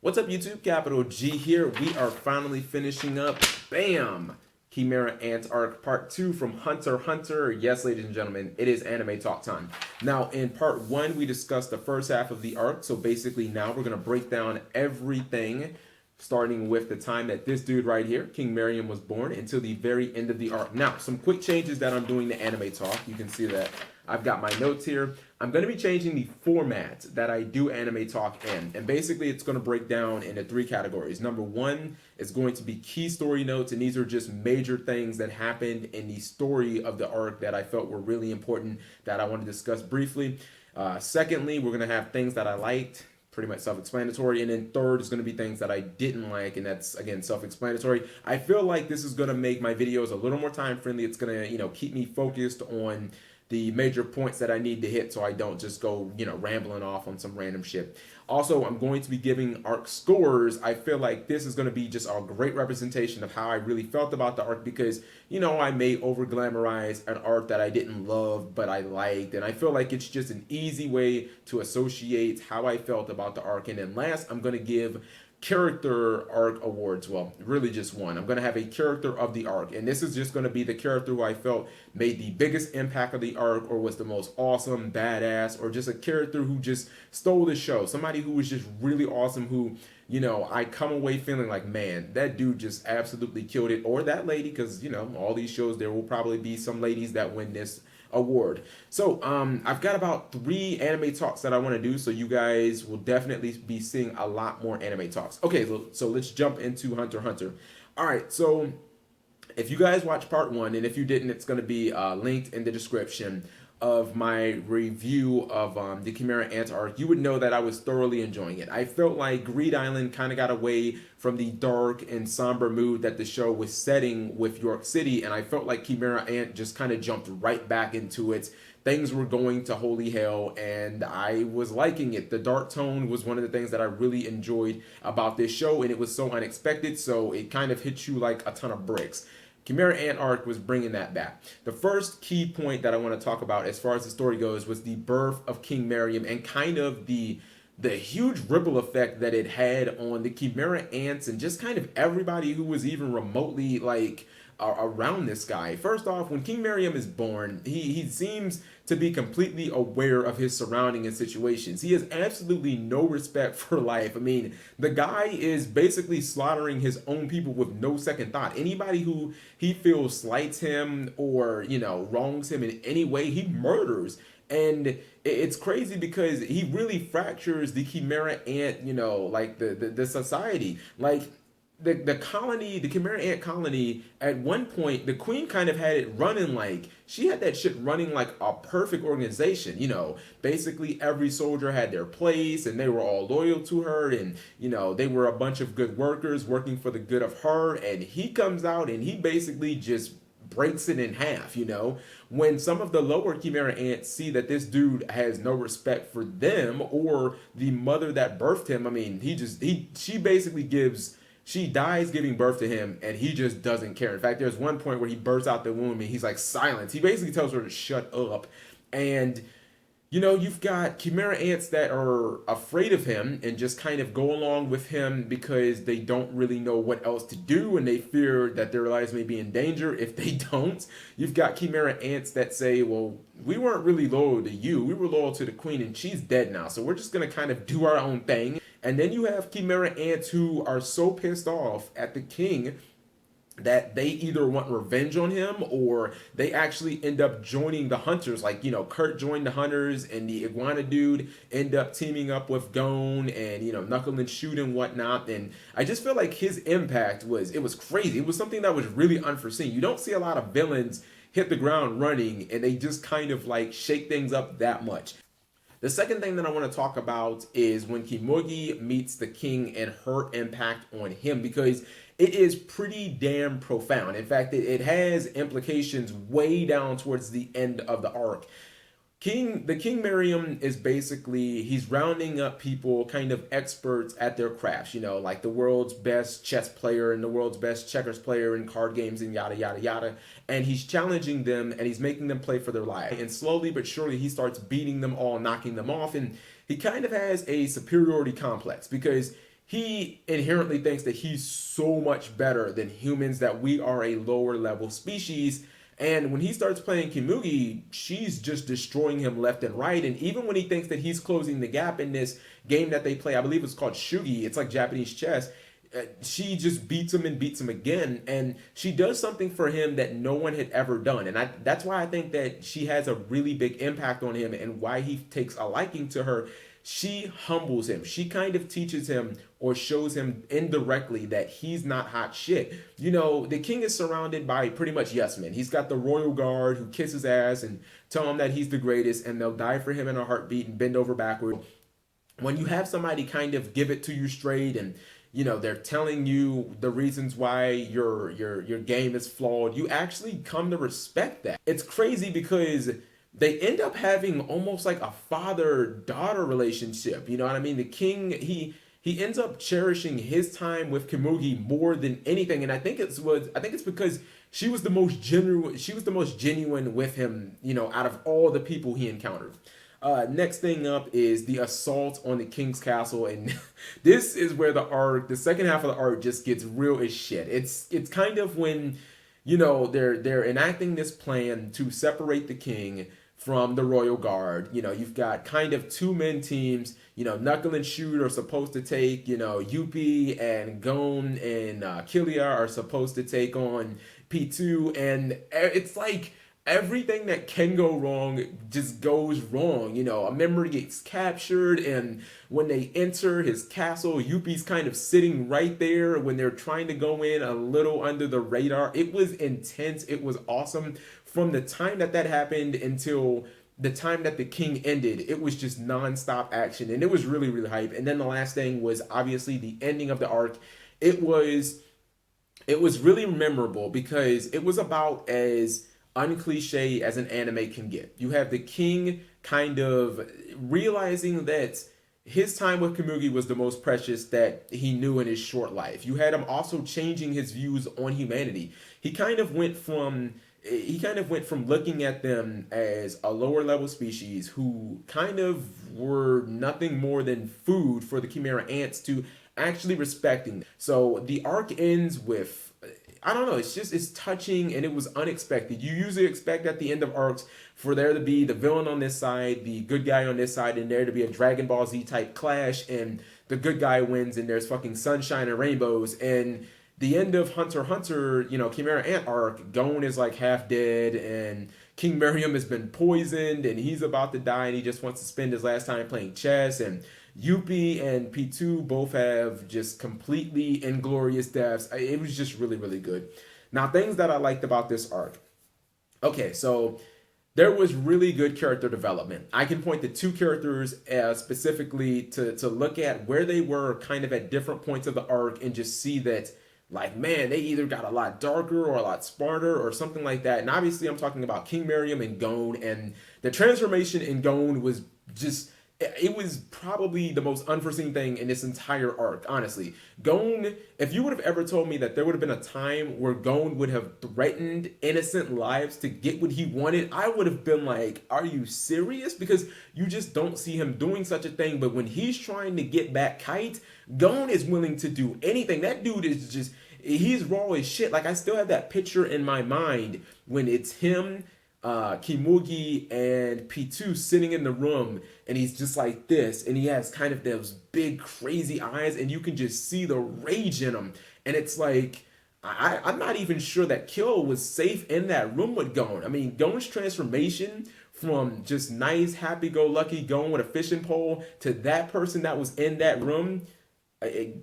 What's up, YouTube? Capital G here. We are finally finishing up, bam, Chimera Ant Arc Part 2 from Hunter x Hunter. Yes, ladies and gentlemen, it is anime talk time. Now, in Part 1, we discussed the first half of the arc, so basically now we're going to break down everything, starting with the time that this dude right here, King Meriam, was born until the very end of the arc. Now, some quick changes that I'm doing to anime talk. You can see that I've got my notes here. I'm going to be changing the format that I do anime talk in. And basically, it's going to break down into 3 categories. Number 1 is going to be key story notes. And these are just major things that happened in the story of the arc that I felt were really important that I want to discuss briefly. Secondly, we're going to have things that I liked, pretty much self-explanatory. And then third is going to be things that I didn't like, and that's, again, self-explanatory. I feel like this is going to make my videos a little more time-friendly. It's going to, keep me focused on the major points that I need to hit so I don't just go, rambling off on some random shit. Also, I'm going to be giving arc scores. I feel like this is going to be just a great representation of how I really felt about the arc because, I may over-glamorize an arc that I didn't love but I liked, and I feel like it's just an easy way to associate how I felt about the arc. And then last, I'm going to give character arc awards. Well, really just one. I'm going to have a character of the arc, and this is just going to be the character who I felt made the biggest impact of the arc, or was the most awesome, badass, or just a character who just stole the show. Somebody who was just really awesome, who, I come away feeling like, man, that dude just absolutely killed it. Or that lady, because, all these shows, there will probably be some ladies that win this award. So I've got about 3 anime talks that I want to do, so you guys will definitely be seeing a lot more anime talks. Okay, so let's jump into Hunter x Hunter. All right, so if you guys watched part 1, and if you didn't, it's going to be linked in the description of my review of the Chimera Ant arc, you would know that I was thoroughly enjoying it. I felt like Greed Island kind of got away from the dark and somber mood that the show was setting with York City, and I felt like Chimera Ant just kind of jumped right back into it. Things were going to holy hell, and I was liking it. The dark tone was one of the things that I really enjoyed about this show, and it was so unexpected, so it kind of hit you like a ton of bricks. Chimera Ant arc was bringing that back. The first key point that I want to talk about as far as the story goes was the birth of King Meriam and kind of the huge ripple effect that it had on the Chimera Ants and just kind of everybody who was even remotely around this guy. First off, when King Meriam is born, he seems to be completely aware of his surrounding and situations. He has absolutely no respect for life. I mean, the guy is basically slaughtering his own people with no second thought. Anybody who he feels slights him or, wrongs him in any way, he murders. And it's crazy because he really fractures the Chimera Ant, the society. Like, the colony, the Chimera Ant colony, at one point, the queen kind of had it running like, she had that shit running like a perfect organization. Basically every soldier had their place and they were all loyal to her, and, they were a bunch of good workers working for the good of her, and he comes out and he basically just breaks it in half. When some of the lower Chimera Ants see that this dude has no respect for them or the mother that birthed him, I mean, she dies giving birth to him, and he just doesn't care. In fact, there's one point where he bursts out the womb, and he's like, silence. He basically tells her to shut up. And, you've got Chimera Ants that are afraid of him and just kind of go along with him because they don't really know what else to do, and they fear that their lives may be in danger if they don't. You've got Chimera Ants that say, well, we weren't really loyal to you. We were loyal to the queen, and she's dead now, so we're just going to kind of do our own thing. And then you have Chimera Ants who are so pissed off at the king that they either want revenge on him or they actually end up joining the hunters. Like, Kurt joined the hunters, and the iguana dude end up teaming up with Gon and, Knuckle and Shoot and whatnot. And I just feel like his impact was crazy. It was something that was really unforeseen. You don't see a lot of villains hit the ground running and they just kind of like shake things up that much. The second thing that I want to talk about is when Kimogi meets the king and her impact on him, because it is pretty damn profound. In fact, it has implications way down towards the end of the arc. The King Meriam is basically, he's rounding up people, kind of experts at their crafts, like the world's best chess player and the world's best checkers player in card games and yada, yada, yada. And he's challenging them and he's making them play for their life. And slowly but surely he starts beating them all, knocking them off. And he kind of has a superiority complex because he inherently thinks that he's so much better than humans, that we are a lower level species. And when he starts playing Kimugi, she's just destroying him left and right. And even when he thinks that he's closing the gap in this game that they play, I believe it's called Shugi, it's like Japanese chess, she just beats him and beats him again. And she does something for him that no one had ever done. And that's why I think that she has a really big impact on him and why he takes a liking to her. She humbles him. She kind of teaches him or shows him indirectly that he's not hot shit. You know, the king is surrounded by pretty much yes men. He's got the royal guard who kiss his ass and tell him that he's the greatest and they'll die for him in a heartbeat and bend over backward. When you have somebody kind of give it to you straight and you know they're telling you the reasons why your game is flawed, you actually come to respect that. It's crazy because they end up having almost like a father-daughter relationship. You know what I mean? The king, he ends up cherishing his time with Kimugi more than anything, and I think it's because she was the most genuine with him, you know, out of all the people he encountered. Next thing up is the assault on the king's castle, and this is where the second half of the arc just gets real as shit. It's kind of when, you know, they're enacting this plan to separate the king from the royal guard. You know, you've got kind of two men teams. You know, Knuckle and Shoot are supposed to take, you know, Yuppie, and Gon and Kilia are supposed to take on P2, and it's like everything that can go wrong just goes wrong. You know, a member gets captured, and when they enter his castle, Yuppie's kind of sitting right there when they're trying to go in a little under the radar. It was intense. It was awesome. From the time that happened until the time that the king ended, it was just non-stop action, and it was really, really hype. And then the last thing was obviously the ending of the arc. It was really memorable because it was about as uncliche as an anime can get. You have the king kind of realizing that his time with Kimugi was the most precious that he knew in his short life. You had him also changing his views on humanity. He kind of went from looking at them as a lower level species who kind of were nothing more than food for the Chimera ants to actually respecting them. So the arc ends with, I don't know, it's touching, and it was unexpected. You usually expect at the end of arcs for there to be the villain on this side, the good guy on this side, and there to be a Dragon Ball Z type clash, and the good guy wins, and there's fucking sunshine and rainbows. And the end of Hunter x Hunter, you know, Chimera Ant arc, Gon is like half dead, and King Miriam has been poisoned, and he's about to die, and he just wants to spend his last time playing chess. And Yuppie and P2 both have just completely inglorious deaths. It was just really, really good. Now, things that I liked about this arc. Okay, so there was really good character development. I can point to two characters specifically to look at where they were kind of at different points of the arc and just see that, like, man, they either got a lot darker or a lot smarter or something like that. And obviously I'm talking about King Miriam and Gon, and the transformation in Gon was just, it was probably the most unforeseen thing in this entire arc, honestly. Gon, if you would have ever told me that there would have been a time where Gon would have threatened innocent lives to get what he wanted, I would have been like, are you serious? Because you just don't see him doing such a thing. But when he's trying to get back Kite, Gon is willing to do anything. That dude is just, he's raw as shit. Like, I still have that picture in my mind when it's him, Kimugi, and P2 sitting in the room, and he's just like this, and he has kind of those big crazy eyes, and you can just see the rage in him. And it's like, I'm not even sure that Kill was safe in that room with Gon. I mean, Gon's transformation from just nice, happy-go-lucky Gon with a fishing pole to that person that was in that room,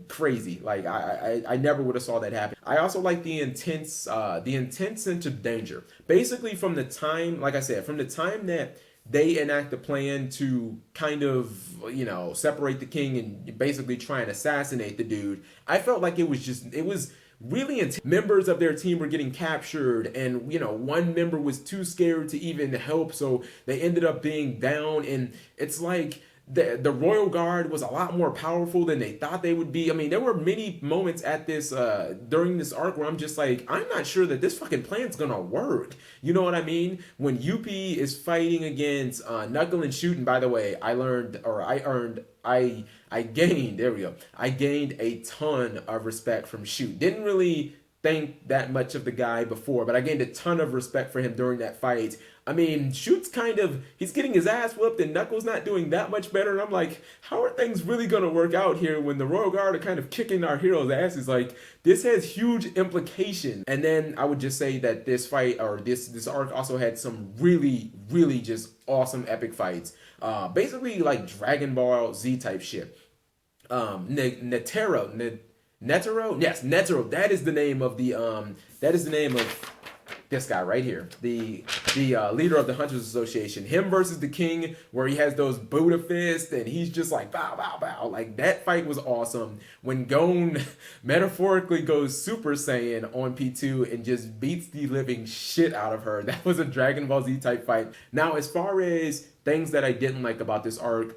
crazy. Like, I never would have saw that happen. I also like the intense sense of danger. Basically, from the time, like I said, from the time that they enact a plan to kind of, you know, separate the king and basically try and assassinate the dude, I felt like it was really intense. Members of their team were getting captured, and, you know, one member was too scared to even help, so they ended up being down. And it's like, the Royal Guard was a lot more powerful than they thought they would be. I mean, there were many moments at this during this arc where I'm just like, I'm not sure that this fucking plan's gonna work. You know what I mean? When Yuppie is fighting against Knuckle and Shooting, by the way, I gained, there we go. I gained a ton of respect from Shoot. Didn't really think that much of the guy before, but I gained a ton of respect for him during that fight. I mean, Shoot's he's getting his ass whooped and Knuckles not doing that much better. And I'm like, how are things really going to work out here when the Royal Guard are kind of kicking our heroes' asses? Like, this has huge implications. And then I would just say that this fight, or this arc, also had some really, really just awesome epic fights. Basically like Dragon Ball Z type shit. Netero? Yes, Netero. That is the name of this guy right here, the leader of the Hunters Association. Him versus the King, where he has those Buddha fists and he's just like bow bow bow. Like, that fight was awesome. When Gon metaphorically goes Super Saiyan on P2 and just beats the living shit out of her. That was a Dragon Ball Z type fight. Now, as far as things that I didn't like about this arc,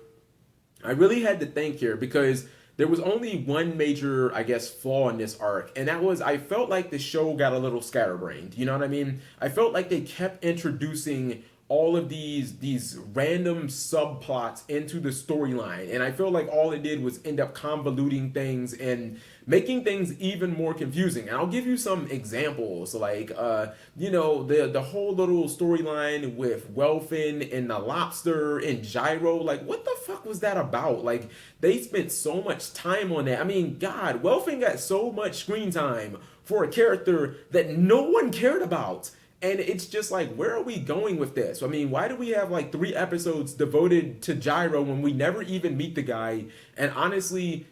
I really had to think here, because there was only one major, I guess, flaw in this arc, and that was I felt like the show got a little scatterbrained. You know what I mean? I felt like they kept introducing all of these random subplots into the storyline, and I feel like all it did was end up convoluting things and making things even more confusing. And I'll give you some examples, like the whole little storyline with Welfin and the lobster and Gyro. Like, what the fuck was that about? Like, they spent so much time on that. I mean, God, Welfin got so much screen time for a character that no one cared about. And it's just like, where are we going with this? I mean, why do we have like 3 episodes devoted to Gyro when we never even meet the guy? And honestly,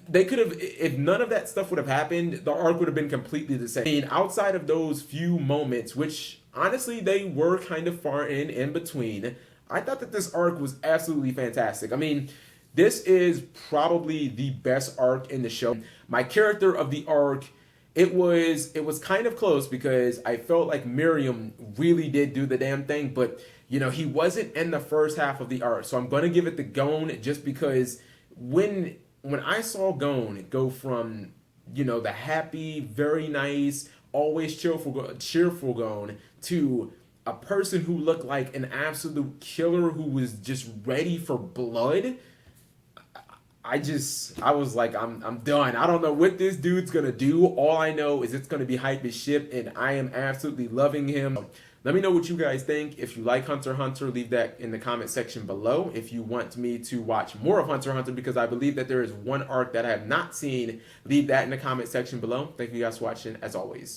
they could have, if none of that stuff would have happened, the arc would have been completely the same. I mean, outside of those few moments, which honestly, they were kind of far in between, I thought that this arc was absolutely fantastic. I mean, this is probably the best arc in the show. My character of the arc, it was kind of close, because I felt like Miriam really did do the damn thing, but he wasn't in the first half of the arc. So I'm going to give it to Gon, just because when I saw Gon go from, the happy, very nice, always cheerful Gon to a person who looked like an absolute killer who was just ready for blood, I was like, I'm done. I don't know what this dude's gonna do. All I know is it's gonna be hype as shit, and I am absolutely loving him. Let me know what you guys think. If you like Hunter x Hunter, leave that in the comment section below. If you want me to watch more of Hunter x Hunter, because I believe that there is one arc that I have not seen, leave that in the comment section below. Thank you guys for watching, as always.